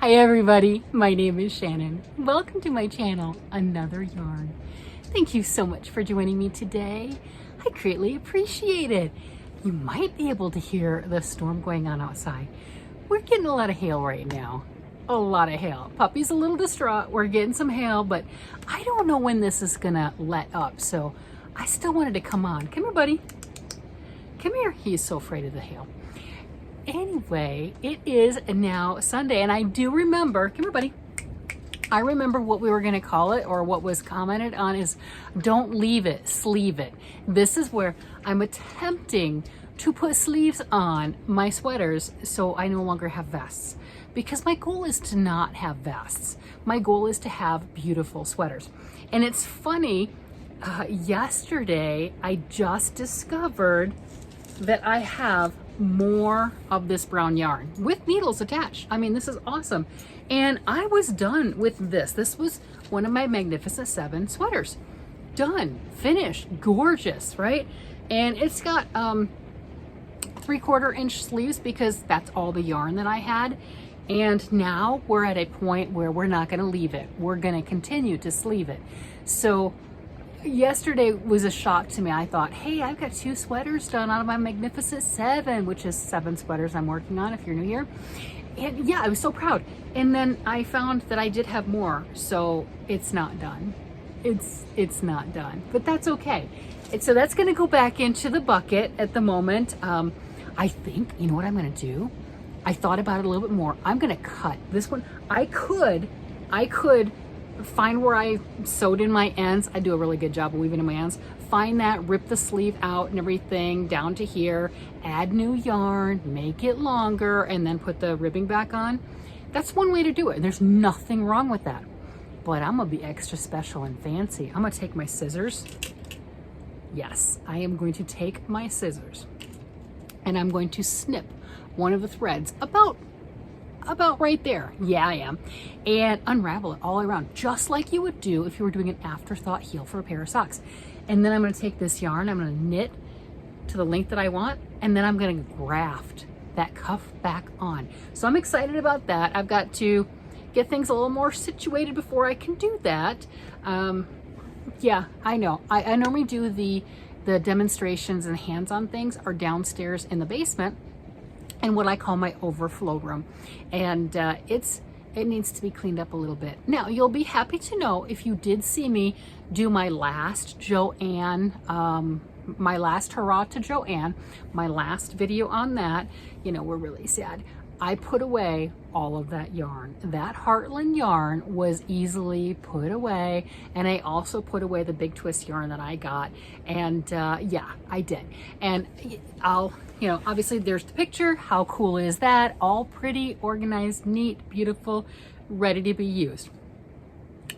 Hi everybody, my name is Shannon. Welcome to my channel, Another Yarn. Thank you so much for joining me today. I greatly appreciate it. You might be able to hear the storm going on outside. We're getting a lot of hail right now. A lot of hail. Puppy's a little distraught. We're getting some hail, but I don't know when this is gonna let up, so I still wanted to come on. Come here, buddy. Come here. He's so afraid of the hail. Anyway, it is now Sunday, and I do remember, come here, buddy. I remember what we were going to call it, or what was commented on, is don't leave it, sleeve it. This is where I'm attempting to put sleeves on my sweaters so I no longer have vests. Because my goal is to not have vests. My goal is to have beautiful sweaters. And it's funny, yesterday I just discovered that I have more of this brown yarn with needles attached. I mean, this is awesome. And I was done with this. This was one of my Magnificent 7 sweaters. Done, finished, gorgeous, right? And it's got 3/4 inch sleeves because that's all the yarn that I had. And now we're at a point where we're not gonna leave it. We're gonna continue to sleeve it. So yesterday was a shock to me. I thought, hey, I've got 2 sweaters done out of my Magnificent 7, which is 7 sweaters I'm working on if you're new here. And yeah, I was so proud. And then I found that I did have more, so it's not done. It's not done, but that's okay. And so that's gonna go back into the bucket at the moment. I think, you know what I'm gonna do? I thought about it a little bit more. I'm gonna cut this one. I could find where I sewed in my ends. I do a really good job of weaving in my ends. Find that, rip the sleeve out and everything down to here, add new yarn, make it longer, and then put the ribbing back on. That's one way to do it. And there's nothing wrong with that. But I'm gonna be extra special and fancy. I'm gonna take my scissors. Yes, I am going to take my scissors and I'm going to snip one of the threads about right there. Yeah, I am. And unravel it all around, just like you would do if you were doing an afterthought heel for a pair of socks. And then I'm gonna take this yarn, I'm gonna knit to the length that I want, and then I'm gonna graft that cuff back on. So I'm excited about that. I've got to get things a little more situated before I can do that. Yeah, I know. I normally do the demonstrations and hands-on things are downstairs in the basement, and what I call my overflow room. And it needs to be cleaned up a little bit. Now, you'll be happy to know if you did see me do my last Joanne, my last hurrah to Joanne, my last video on that, you know, we're really sad. I put away all of that yarn. That Heartland yarn was easily put away, and I also put away the big twist yarn that I got. And yeah, I did. And I'll, you know, obviously there's the picture. How cool is that? All pretty, organized, neat, beautiful, ready to be used.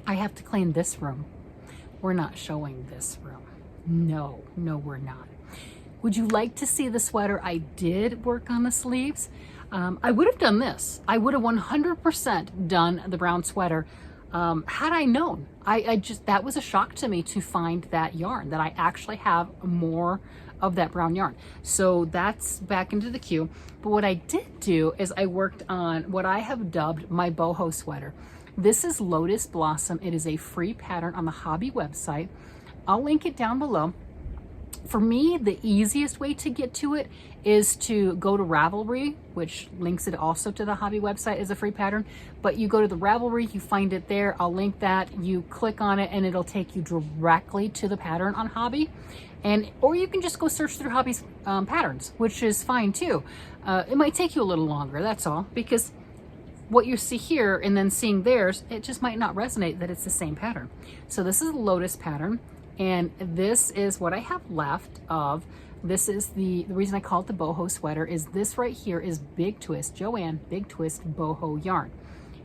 I have to clean this room. We're not showing this room. No, we're not. Would you like to see the sweater I did work on the sleeves? I would have done this. I would have 100% done the brown sweater had I known. I just, that was a shock to me to find that yarn, that I actually have more of that brown yarn. So that's back into the queue. But what I did do is I worked on what I have dubbed my boho sweater. This is Lotus Blossom. It is a free pattern on the hobby website. I'll link it down below. For me, the easiest way to get to it is to go to Ravelry, which links it also to the hobby website as a free pattern. But you go to the Ravelry, you find it there. I'll link that. You click on it and it'll take you directly to the pattern on hobby. And or you can just go search through hobby's patterns, which is fine too. It might take you a little longer, that's all, because what you see here and then seeing theirs, it just might not resonate that it's the same pattern. So this is a Lotus pattern. And this is what I have left of. This is the reason I call it the boho sweater is this right here is Big Twist, Joanne Big Twist boho yarn.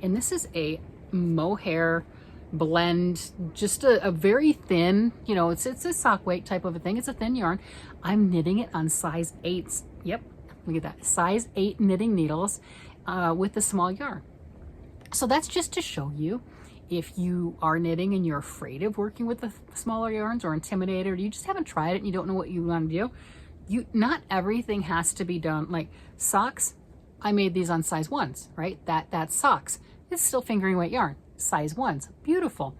And this is a mohair blend, just a very thin, you know, it's a sock weight type of a thing. It's a thin yarn. I'm knitting it on size 8s. Yep, look at that, size 8 knitting needles with the small yarn. So that's just to show you, if you are knitting and you're afraid of working with the smaller yarns or intimidated, or you just haven't tried it and you don't know what you want to do, not everything has to be done. Like socks, I made these on size 1s, right? That's socks. it's still fingering weight yarn, size 1s, beautiful.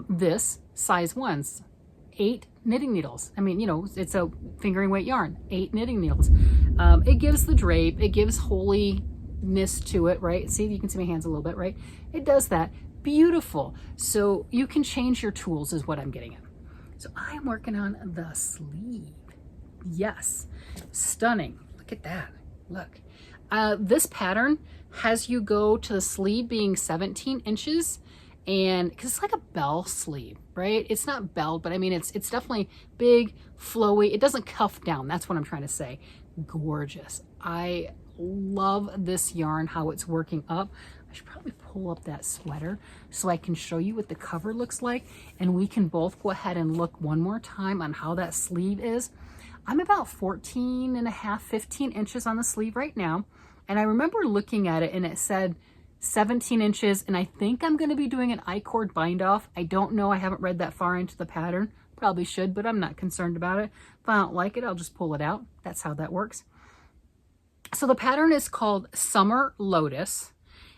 This size 1s, 8 knitting needles. I mean, you know, it's a fingering weight yarn, 8 knitting needles. It gives the drape, it gives holiness to it, right? See, you can see my hands a little bit, right? It does that. Beautiful. So you can change your tools is what I'm getting at. So I'm working on the sleeve. Yes, stunning. Look at that. Look. This pattern has you go to the sleeve being 17 inches, and because it's like a bell sleeve, right? It's not belled, but I mean, it's definitely big, flowy. It doesn't cuff down. That's what I'm trying to say. Gorgeous. I love this yarn, how it's working up. I should probably pull up that sweater so I can show you what the cover looks like, and we can both go ahead and look one more time on how that sleeve is. I'm about 14 and a half, 15 inches on the sleeve right now. And I remember looking at it and it said 17 inches, and I think I'm going to be doing an I-cord bind off. I don't know. I haven't read that far into the pattern. Probably should, but I'm not concerned about it. If I don't like it, I'll just pull it out. That's how that works. So the pattern is called Summer Lotus,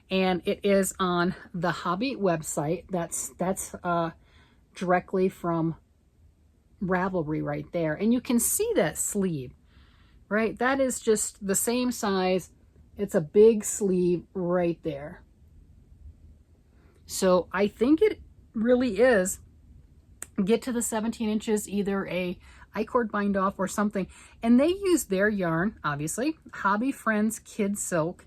and it is on the Hobby website. That's directly from Ravelry right there. And you can see that sleeve, right? That is just the same size. It's a big sleeve right there. So I think it really is get to the 17 inches, either a I-cord bind off or something. And they use their yarn, obviously, Hobby Friends Kid Silk,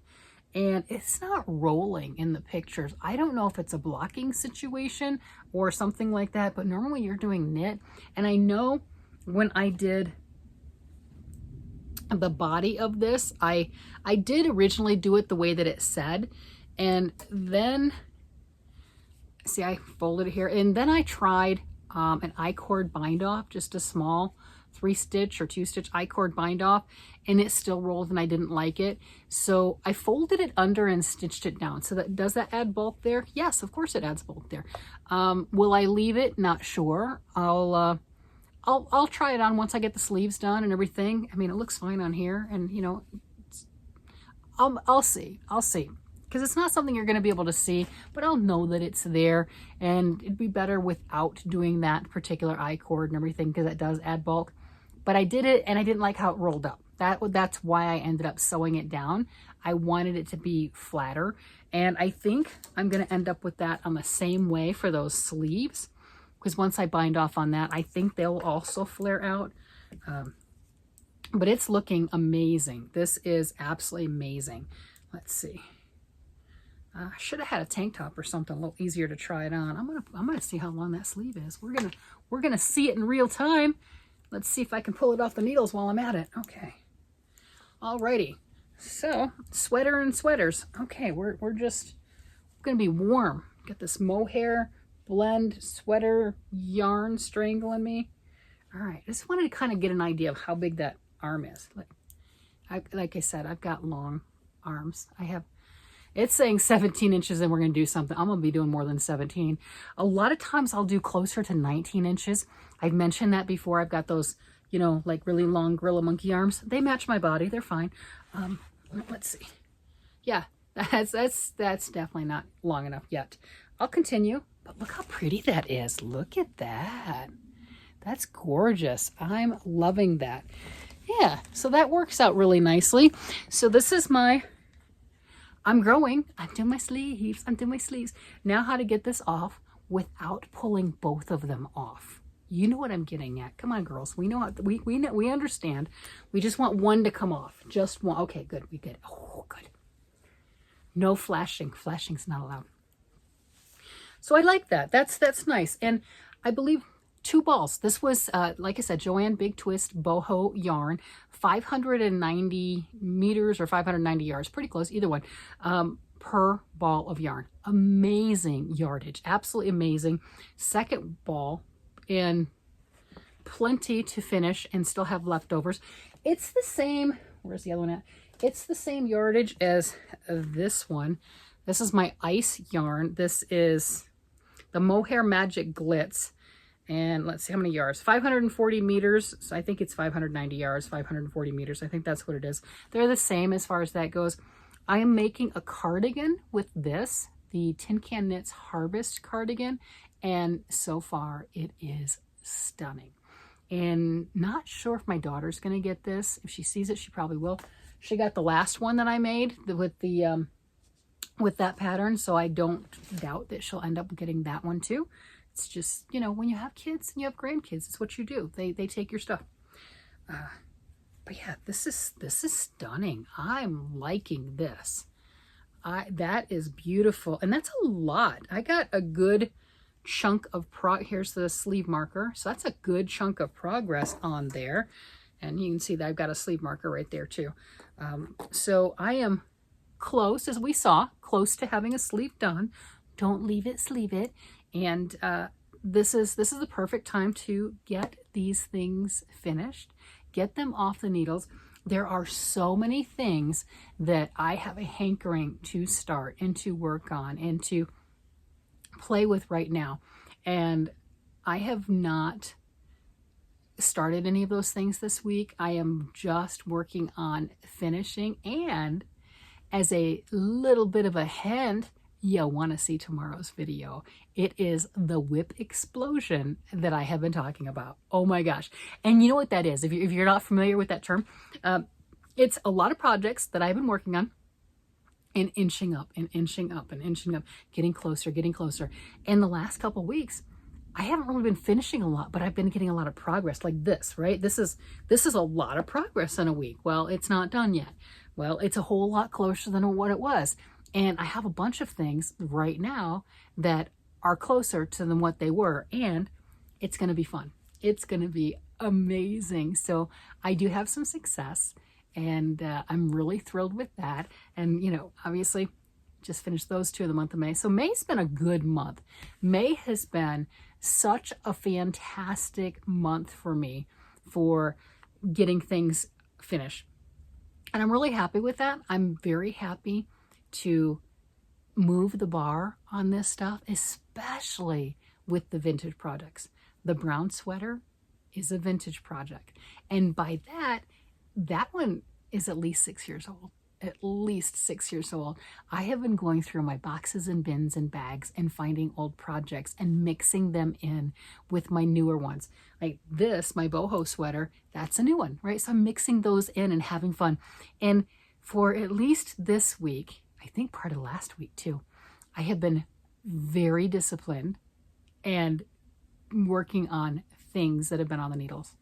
and it's not rolling in the pictures. I don't know if it's a blocking situation or something like that, but normally you're doing knit. And I know when I did the body of this, I did originally do it the way that it said, and then see, I folded it here, and then I tried an I-cord bind off, just a small 3-stitch or 2-stitch I-cord bind off, and it still rolled and I didn't like it. So I folded it under and stitched it down. So that, does that add bulk there? Yes, of course it adds bulk there. Will I leave it? Not sure. I'll try it on once I get the sleeves done and everything. I mean, it looks fine on here, and you know, I'll see. Because it's not something you're going to be able to see, but I'll know that it's there, and it'd be better without doing that particular I-cord and everything, because it does add bulk. But I did it, and I didn't like how it rolled up. That's why I ended up sewing it down. I wanted it to be flatter, and I think I'm going to end up with that on the same way for those sleeves, because once I bind off on that, I think they'll also flare out. But it's looking amazing. This is absolutely amazing. Let's see. I should have had a tank top or something a little easier to try it on. I'm gonna see how long that sleeve is. We're gonna see it in real time. Let's see if I can pull it off the needles while I'm at it. Okay. Alrighty. So sweater and sweaters. Okay, we're gonna be warm. Got this mohair blend sweater yarn strangling me. All right, just wanted to kind of get an idea of how big that arm is. Like I said, I've got long arms. It's saying 17 inches and we're going to do something. I'm going to be doing more than 17. A lot of times I'll do closer to 19 inches. I've mentioned that before. I've got those, you know, like really long gorilla monkey arms. They match my body. They're fine. Let's see. Yeah, that's definitely not long enough yet. I'll continue, but look how pretty that is. Look at that. That's gorgeous. I'm loving that. Yeah, so that works out really nicely. So this is I'm growing. I'm doing my sleeves. Now how to get this off without pulling both of them off. You know what I'm getting at. Come on, girls. We know how, we understand. We just want one to come off. Just one. Okay, good. We did. Oh, good. No flashing. Flashing's not allowed. So I like that. That's nice. And I believe 2 balls. This was, like I said, Joanne Big Twist Boho yarn, 590 meters or 590 yards, pretty close, either one, per ball of yarn. Amazing yardage, absolutely amazing. Second ball in plenty to finish and still have leftovers. It's the same, where's the other one at? It's the same yardage as this one. This is my ice yarn. This is the Mohair Magic Glitz. And let's see how many yards. 540 meters. So I think it's 590 yards, 540 meters. I think that's what it is. They're the same as far as that goes. I am making a cardigan with this. the Tin Can Knits Harvest cardigan, and so far it is stunning. And not sure if my daughter's going to get this. If she sees it, she probably will. She got the last one that I made with the with that pattern, so I don't doubt that she'll end up getting that one too. It's just, you know, when you have kids and you have grandkids, it's what you do. They take your stuff. But yeah, this is stunning. I'm liking this. That is beautiful, and that's a lot. I got a good chunk of here's the sleeve marker, so that's a good chunk of progress on there, and you can see that I've got a sleeve marker right there too. So I am close, as we saw, close to having a sleeve done. Don't leave it, sleeve it. And this is the perfect time to get these things finished, get them off the needles. There are so many things that I have a hankering to start and to work on and to play with right now. And I have not started any of those things this week. I am just working on finishing, and as a little bit of a hint, you'll want to see tomorrow's video. It is the whip explosion that I have been talking about. Oh my gosh. And you know what that is? If you're not familiar with that term, it's a lot of projects that I've been working on and inching up and inching up and inching up, getting closer, getting closer. And the last couple of weeks, I haven't really been finishing a lot, but I've been getting a lot of progress like this, right? This is a lot of progress in a week. Well, it's not done yet. Well, it's a whole lot closer than what it was. And I have a bunch of things right now that are closer to than what they were. And it's going to be fun. It's going to be amazing. So I do have some success, and I'm really thrilled with that. And, you know, obviously just finished those two of the month of May. So May's been a good month. May has been such a fantastic month for me for getting things finished. And I'm really happy with that. I'm very happy to move the bar on this stuff, especially with the vintage products. The brown sweater is a vintage project. And by that one is at least 6 years old. At least 6 years old. I have been going through my boxes and bins and bags and finding old projects and mixing them in with my newer ones. Like this, my boho sweater, that's a new one, right? So I'm mixing those in and having fun. And for at least this week, I think part of last week too, I have been very disciplined and working on things that have been on the needles.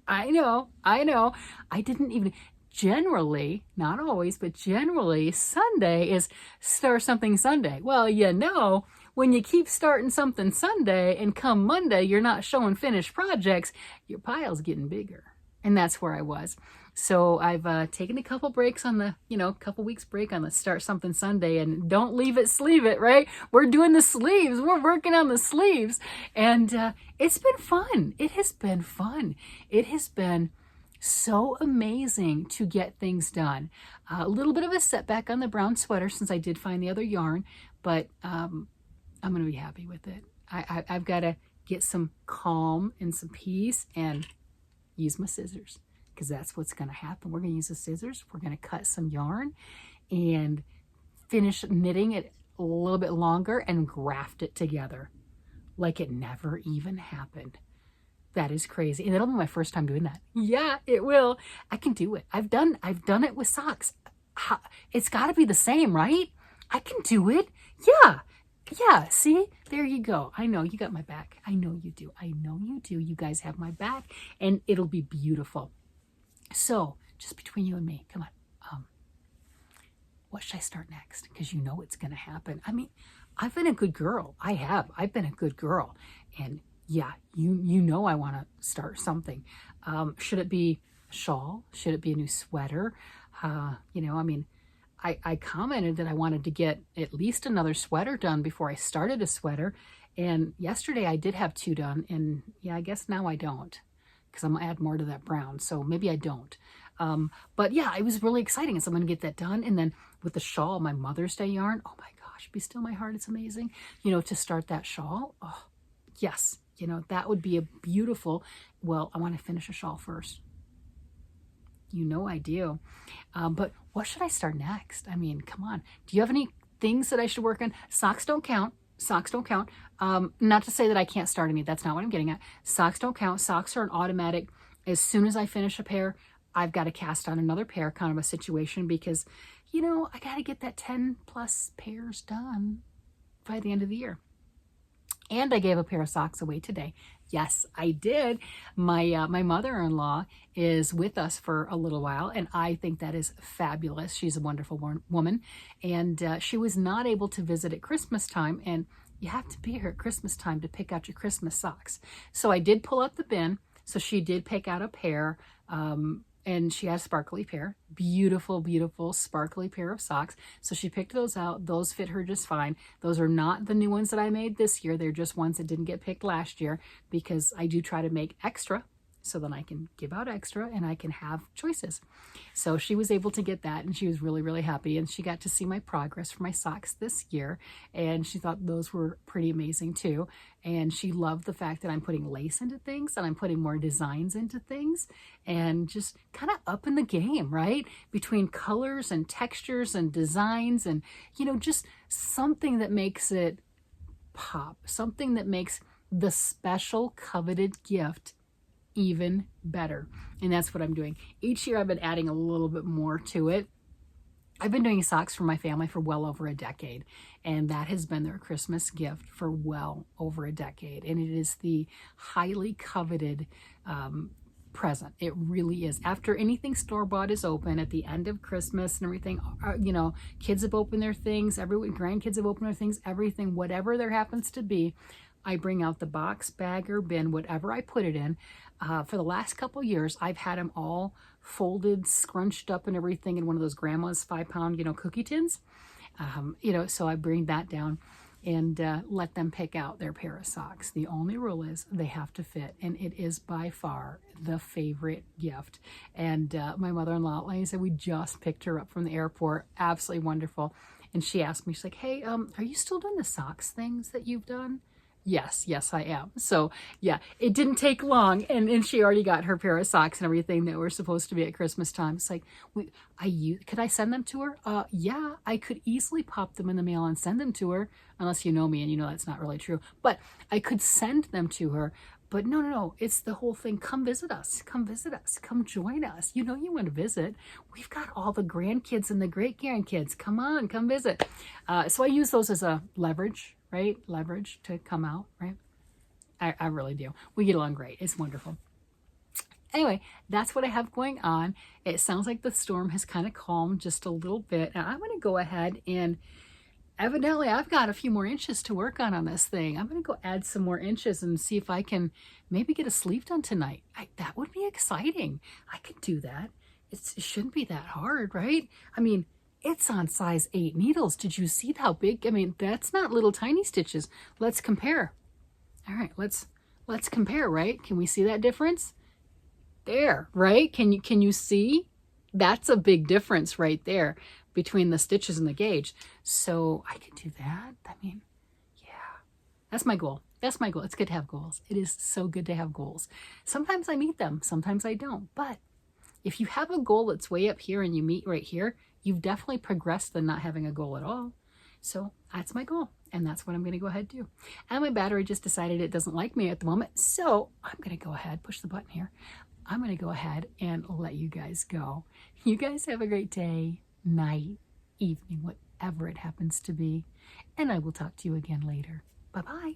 I know. I didn't even... Generally, not always, but generally, Sunday is Start Something Sunday. Well, you know, when you keep starting something Sunday and come Monday, you're not showing finished projects, your pile's getting bigger. And that's where I was. So I've taken a couple breaks on the, couple weeks break on the Start Something Sunday, and don't leave it, sleeve it, right? We're doing the sleeves. We're working on the sleeves. And it's been fun. It has been fun. It has been so amazing to get things done. A little bit of a setback on the brown sweater since I did find the other yarn, but I'm going to be happy with it. I've got to get some calm and some peace and use my scissors, because that's what's going to happen. We're going to use the scissors. We're going to cut some yarn and finish knitting it a little bit longer and graft it together like it never even happened. That is crazy. And it'll be my first time doing that. Yeah, it will. I can do it. I've done it with socks. It's got to be the same, right? I can do it. Yeah. See, there you go. I know you got my back. I know you do. You guys have my back, and it'll be beautiful. So just between you and me, come on. What should I start next? Because you know it's going to happen. I mean, I've been a good girl. I've been a good girl. And yeah, you know I want to start something. Should it be a shawl? Should it be a new sweater? I commented that I wanted to get at least another sweater done before I started a sweater. And yesterday I did have 2 done. And yeah, I guess now I don't, because I'm going to add more to that brown. So maybe I don't. But yeah, it was really exciting. So I'm going to get that done. And then with the shawl, my Mother's Day yarn, oh my gosh, Be Still My Heart, it's amazing. To start that shawl, oh, yes. That would be a beautiful, well, I want to finish a shawl first. I do. But what should I start next? I mean, come on. Do you have any things that I should work on. Socks don't count. Socks don't count. Not to say that I can't start any. That's not what I'm getting at. Socks don't count. Socks are an automatic. As soon as I finish a pair, I've got to cast on another pair, kind of a situation, because, you know, I got to get that 10 plus pairs done by the end of the year. And I gave a pair of socks away today. Yes, I did. My mother-in-law is with us for a little while, and I think that is fabulous. She's a wonderful woman, and she was not able to visit at Christmas time, and you have to be here at Christmas time to pick out your Christmas socks. So I did pull up the bin, so she did pick out a pair, and she has a sparkly pair. Beautiful, beautiful, sparkly pair of socks. So she picked those out. Those fit her just fine. Those are not the new ones that I made this year. They're just ones that didn't get picked last year, because I do try to make extra, so then I can give out extra and I can have choices. So she was able to get that, and she was really, really happy. And she got to see my progress for my socks this year, and she thought those were pretty amazing too. And she loved the fact that I'm putting lace into things, and I'm putting more designs into things, and just kind of up in the game, right? Between colors and textures and designs, and, you know, just something that makes it pop, something that makes the special coveted gift even better. And that's what I'm doing. Each year I've been adding a little bit more to it. I've been doing socks for my family for well over a decade, and that has been their Christmas gift for well over a decade. And it is the highly coveted present. It really is. After anything store-bought is open at the end of Christmas and everything, you know, kids have opened their things, grandkids have opened their things, everything, whatever there happens to be, I bring out the box, bag, or bin, whatever I put it in. For the last couple years, I've had them all folded, scrunched up and everything in one of those grandma's 5-pound, you know, cookie tins. You know, so I bring that down and let them pick out their pair of socks. The only rule is they have to fit, and it is by far the favorite gift. And my mother-in-law, like I said, we just picked her up from the airport. Absolutely wonderful. And she asked me, she's like, hey, are you still doing the socks things that you've done? Yes, I am. So yeah, it didn't take long, and she already got her pair of socks and everything that were supposed to be at Christmas time. It's like, could I send them to her? Yeah, I could easily pop them in the mail and send them to her, unless you know me and you know that's not really true. But I could send them to her. But no, it's the whole thing. Come visit us. Come visit us. Come join us. You know you want to visit. We've got all the grandkids and the great-grandkids. Come on, come visit. So I use those as a leverage, right? Leverage to come out, right? I really do. We get along great. It's wonderful. Anyway, that's what I have going on. It sounds like the storm has kind of calmed just a little bit. And I'm going to go ahead and evidently, I've got a few more inches to work on this thing. I'm going to go add some more inches and see if I can maybe get a sleeve done tonight. That would be exciting. I could do that. It shouldn't be that hard, right? I mean, it's on size 8 needles. Did you see how big? I mean, that's not little tiny stitches. Let's compare. All right, let's compare, right? Can we see that difference? There, right? Can you see? That's a big difference right there between the stitches and the gauge. So I could do that. I mean, yeah, that's my goal. That's my goal. It's good to have goals. It is so good to have goals. Sometimes I meet them, sometimes I don't. But if you have a goal that's way up here and you meet right here, you've definitely progressed than not having a goal at all. So that's my goal, and that's what I'm going to go ahead and do. And my battery just decided it doesn't like me at the moment, so I'm going to go ahead, push the button here. I'm going to go ahead and let you guys go. You guys have a great day, night, evening, whatever it happens to be. And I will talk to you again later. Bye-bye.